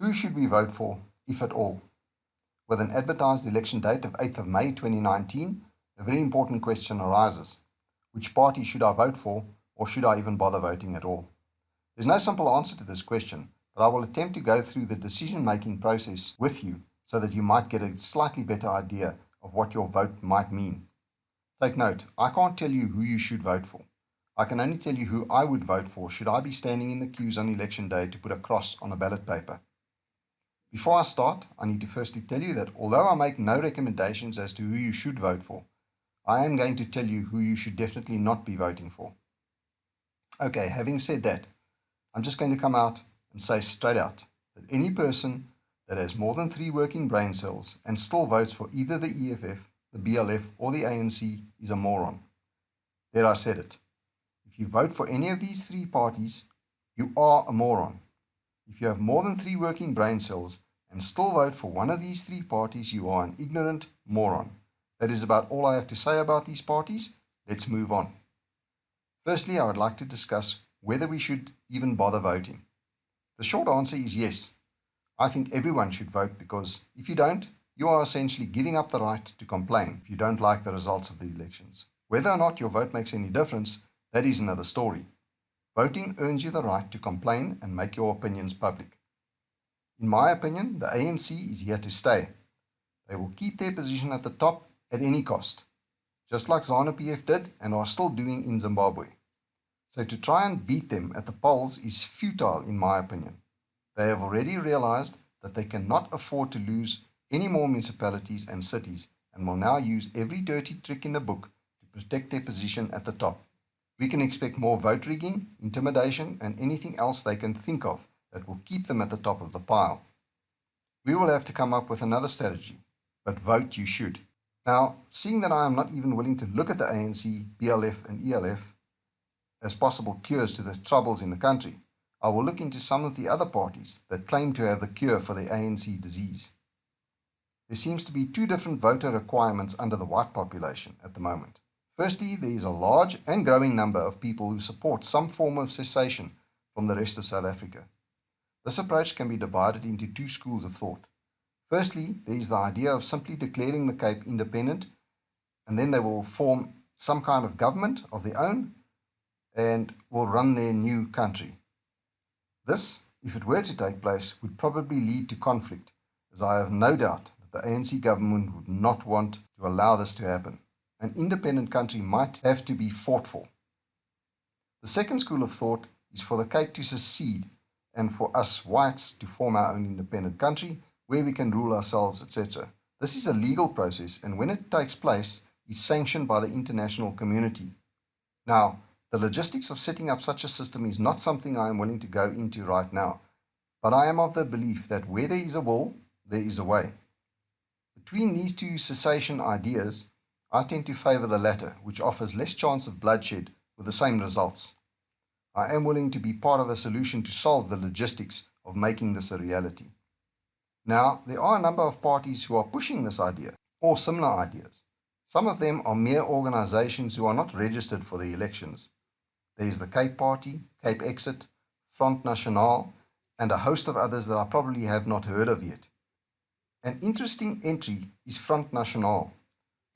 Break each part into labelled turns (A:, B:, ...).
A: Who should we vote for, if at all? With an advertised election date of 8th of May 2019, a very important question arises. Which party should I vote for, or should I even bother voting at all? There's no simple answer to this question, but I will attempt to go through the decision-making process with you so that you might get a slightly better idea of what your vote might mean. Take note, I can't tell you who you should vote for. I can only tell you who I would vote for should I be standing in the queues on election day to put a cross on a ballot paper. Before I start, I need to firstly tell you that although I make no recommendations as to who you should vote for, I am going to tell you who you should definitely not be voting for. Okay, having said that, I'm just going to come out and say straight out that any person that has more than 3 working brain cells and still votes for either the EFF, the BLF, or the ANC is a moron. There, I said it. If you vote for any of these 3 parties, you are a moron. If you have more than 3 working brain cells and still vote for one of these 3 parties, you are an ignorant moron. That is about all I have to say about these parties. Let's move on. Firstly, I would like to discuss whether we should even bother voting. The short answer is yes. I think everyone should vote because if you don't, you are essentially giving up the right to complain if you don't like the results of the elections. Whether or not your vote makes any difference, that is another story. Voting earns you the right to complain and make your opinions public. In my opinion, the ANC is here to stay. They will keep their position at the top at any cost, just like ZANU-PF did and are still doing in Zimbabwe. So to try and beat them at the polls is futile in my opinion. They have already realized that they cannot afford to lose any more municipalities and cities and will now use every dirty trick in the book to protect their position at the top. We can expect more vote rigging, intimidation, and anything else they can think of that will keep them at the top of the pile. We will have to come up with another strategy, but vote you should. Now, seeing that I am not even willing to look at the ANC, BLF, and ELF as possible cures to the troubles in the country, I will look into some of the other parties that claim to have the cure for the ANC disease. There seems to be 2 different voter requirements under the white population at the moment. Firstly, there is a large and growing number of people who support some form of secession from the rest of South Africa. This approach can be divided into 2 schools of thought. Firstly, there is the idea of simply declaring the Cape independent, and then they will form some kind of government of their own and will run their new country. This, if it were to take place, would probably lead to conflict, as I have no doubt that the ANC government would not want to allow this to happen. An independent country might have to be fought for. The second school of thought is for the Cape to secede and for us whites to form our own independent country where we can rule ourselves, etc. This is a legal process, and when it takes place, is sanctioned by the international community. Now, the logistics of setting up such a system is not something I am willing to go into right now, but I am of the belief that where there is a will, there is a way. Between these 2 cessation ideas, I tend to favor the latter, which offers less chance of bloodshed with the same results. I am willing to be part of a solution to solve the logistics of making this a reality. Now, there are a number of parties who are pushing this idea, or similar ideas. Some of them are mere organizations who are not registered for the elections. There is the Cape Party, Cape Exit, Front National, and a host of others that I probably have not heard of yet. An interesting entry is Front National.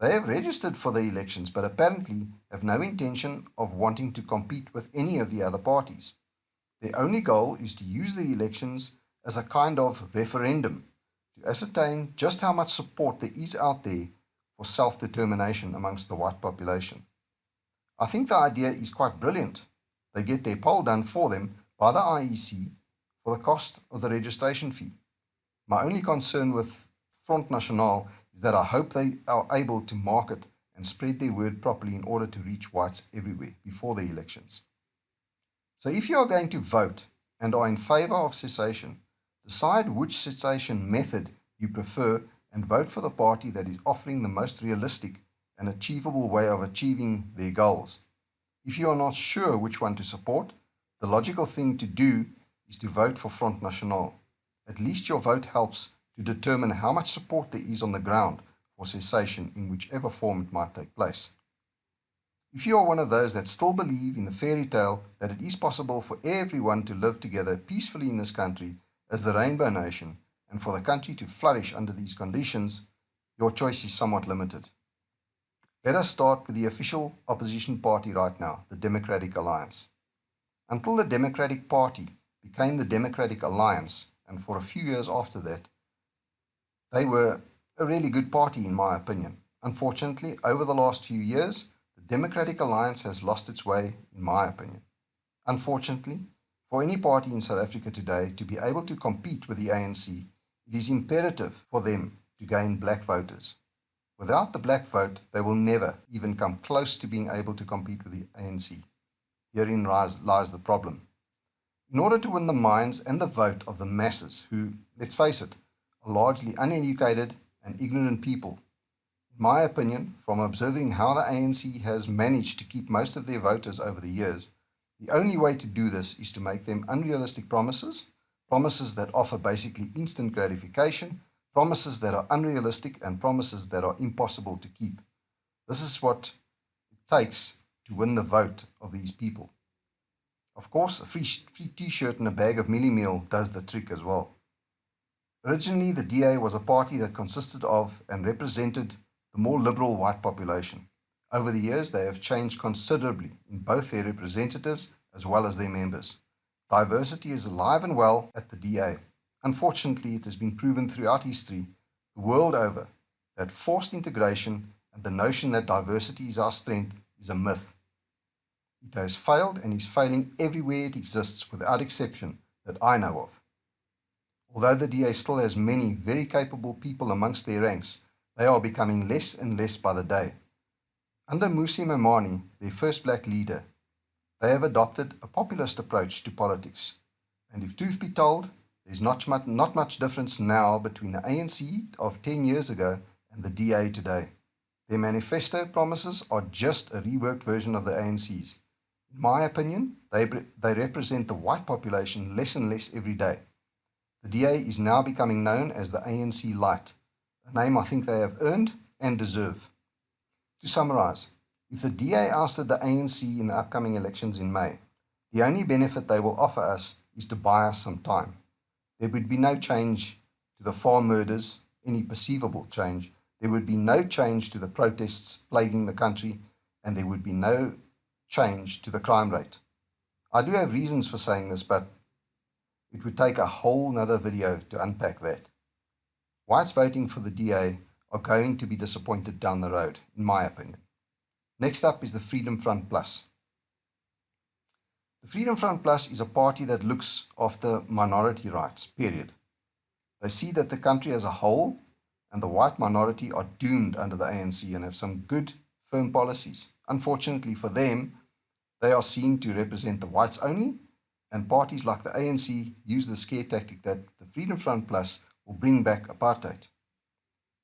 A: They have registered for the elections, but apparently have no intention of wanting to compete with any of the other parties. Their only goal is to use the elections as a kind of referendum to ascertain just how much support there is out there for self-determination amongst the white population. I think the idea is quite brilliant. They get their poll done for them by the IEC for the cost of the registration fee. My only concern with Front National is that I hope they are able to market and spread their word properly in order to reach whites everywhere before the elections. So if you are going to vote and are in favor of cessation, decide which cessation method you prefer and vote for the party that is offering the most realistic and achievable way of achieving their goals. If you are not sure which one to support, the logical thing to do is to vote for Front National. At least your vote helps to determine how much support there is on the ground for cessation in whichever form it might take place. If you are one of those that still believe in the fairy tale that it is possible for everyone to live together peacefully in this country as the Rainbow Nation and for the country to flourish under these conditions, your choice is somewhat limited. Let us start with the official opposition party right now, the Democratic Alliance. Until the Democratic Party became the Democratic Alliance, and for a few years after that, they were a really good party in my opinion. Unfortunately, over the last few years, the Democratic Alliance has lost its way, in my opinion. Unfortunately, for any party in South Africa today to be able to compete with the ANC, it is imperative for them to gain black voters. Without the black vote, they will never even come close to being able to compete with the ANC. Herein lies the problem. In order to win the minds and the vote of the masses who, let's face it, are largely uneducated and ignorant people, in my opinion, from observing how the ANC has managed to keep most of their voters over the years, the only way to do this is to make them unrealistic promises, promises that offer basically instant gratification, promises that are unrealistic, and promises that are impossible to keep. This is what it takes to win the vote of these people. Of course, a free t-shirt and a bag of millie meal does the trick as well. Originally, the DA was a party that consisted of and represented the more liberal white population. Over the years, they have changed considerably in both their representatives as well as their members. Diversity is alive and well at the DA. Unfortunately, it has been proven throughout history, the world over, that forced integration and the notion that diversity is our strength is a myth. It has failed and is failing everywhere it exists without exception that I know of. Although the DA still has many very capable people amongst their ranks, they are becoming less and less by the day. Under Mmusi Maimane, their first black leader, they have adopted a populist approach to politics. And if truth be told, there's not much difference now between the ANC of 10 years ago and the DA today. Their manifesto promises are just a reworked version of the ANC's. In my opinion, they represent the white population less and less every day. The DA is now becoming known as the ANC Light, a name I think they have earned and deserve. To summarize, if the DA ousted the ANC in the upcoming elections in May, the only benefit they will offer us is to buy us some time. There would be no change to the farm murders, any perceivable change. There would be no change to the protests plaguing the country, and there would be no change to the crime rate. I do have reasons for saying this, but it would take a whole nother video to unpack that. Whites voting for the DA are going to be disappointed down the road, in my opinion. Next up is the Freedom Front Plus. The Freedom Front Plus is a party that looks after minority rights, period. They see that the country as a whole and the white minority are doomed under the ANC and have some good, firm policies. Unfortunately for them, they are seen to represent the whites only, and parties like the ANC use the scare tactic that the Freedom Front Plus will bring back apartheid.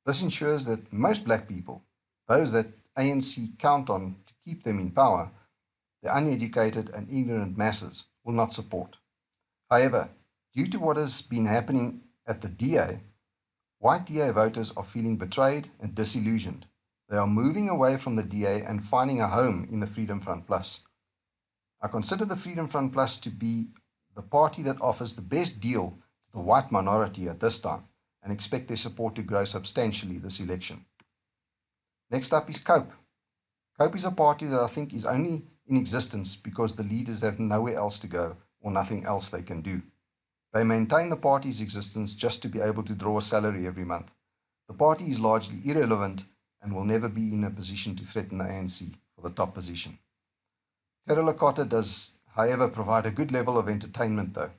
A: This ensures that most black people, those that ANC count on to keep them in power, the uneducated and ignorant masses, will not support. However, due to what has been happening at the DA, white DA voters are feeling betrayed and disillusioned. They are moving away from the DA and finding a home in the Freedom Front Plus. I consider the Freedom Front Plus to be the party that offers the best deal to the white minority at this time, and expect their support to grow substantially this election. Next up is COPE. COPE is a party that I think is only in existence because the leaders have nowhere else to go or nothing else they can do. They maintain the party's existence just to be able to draw a salary every month. The party is largely irrelevant and will never be in a position to threaten the ANC for the top position. Terra Lakota does, however, provide a good level of entertainment though.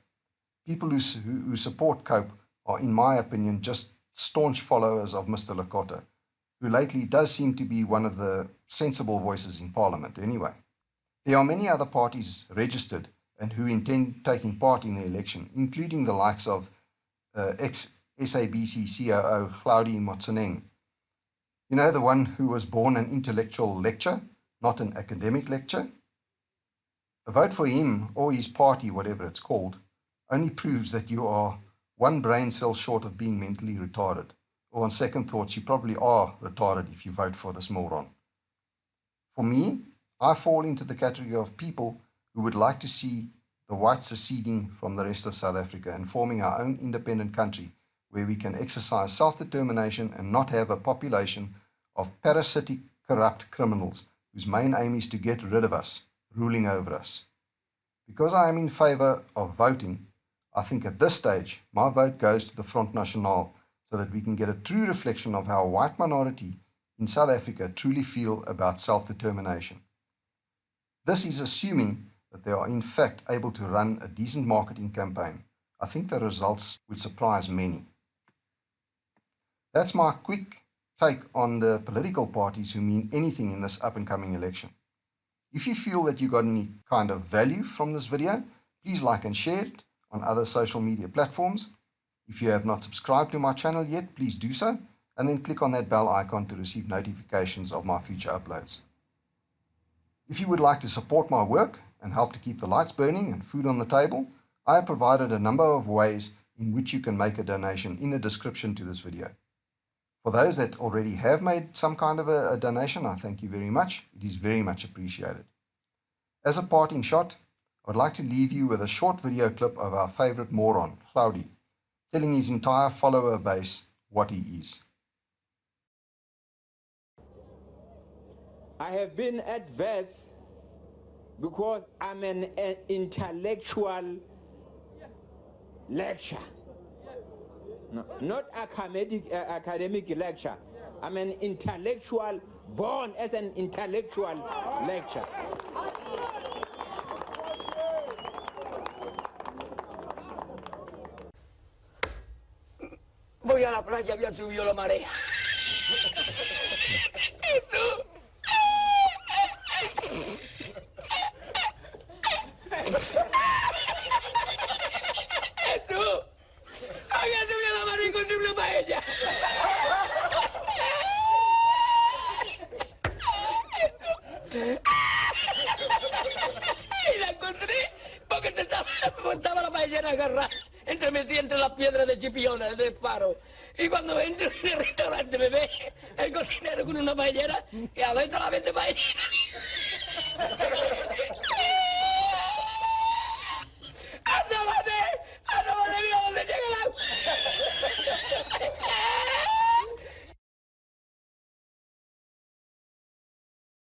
A: People who support COPE are, in my opinion, just staunch followers of Mr. Lakota, who lately does seem to be one of the sensible voices in Parliament anyway. There are many other parties registered and who intend taking part in the election, including the likes of ex-SABC COO Hlaudi Motsoeneng. You know, the one who was born an intellectual lecture, not an academic lecture? A vote for him or his party, whatever it's called, only proves that you are one brain cell short of being mentally retarded. Or on second thoughts, you probably are retarded if you vote for this moron. For me, I fall into the category of people who would like to see the whites seceding from the rest of South Africa and forming our own independent country where we can exercise self-determination and not have a population of parasitic, corrupt criminals whose main aim is to get rid of us, ruling over us. Because I am in favour of voting, I think at this stage my vote goes to the Front National so that we can get a true reflection of how a white minority in South Africa truly feel about self-determination. This is assuming that they are in fact able to run a decent marketing campaign. I think the results would surprise many. That's my quick take on the political parties who mean anything in this up-and-coming election. If you feel that you got any kind of value from this video, please like and share it on other social media platforms. If you have not subscribed to my channel yet, please do so, and then click on that bell icon to receive notifications of my future uploads. If you would like to support my work and help to keep the lights burning and food on the table, I have provided a number of ways in which you can make a donation in the description to this video. For those that already have made some kind of a donation, I thank you very much. It is very much appreciated. As a parting shot, I would like to leave you with a short video clip of our favorite moron, Cloudy, telling his entire follower base what he is.
B: I have been at vets because I'm an intellectual lecture. No, not academic lecture. I'm an intellectual, born as an intellectual lecture.
C: Voy a la playa, había subido la marea. Eso. Eso. Había subido la marea y encontré una paella. Y la encontré porque estaba la paellera agarrada. Metí entre las piedras de Chipiona, del faro. Y cuando entro en el restaurante me ve el cocinero con una paellera y adentro la vende paellera.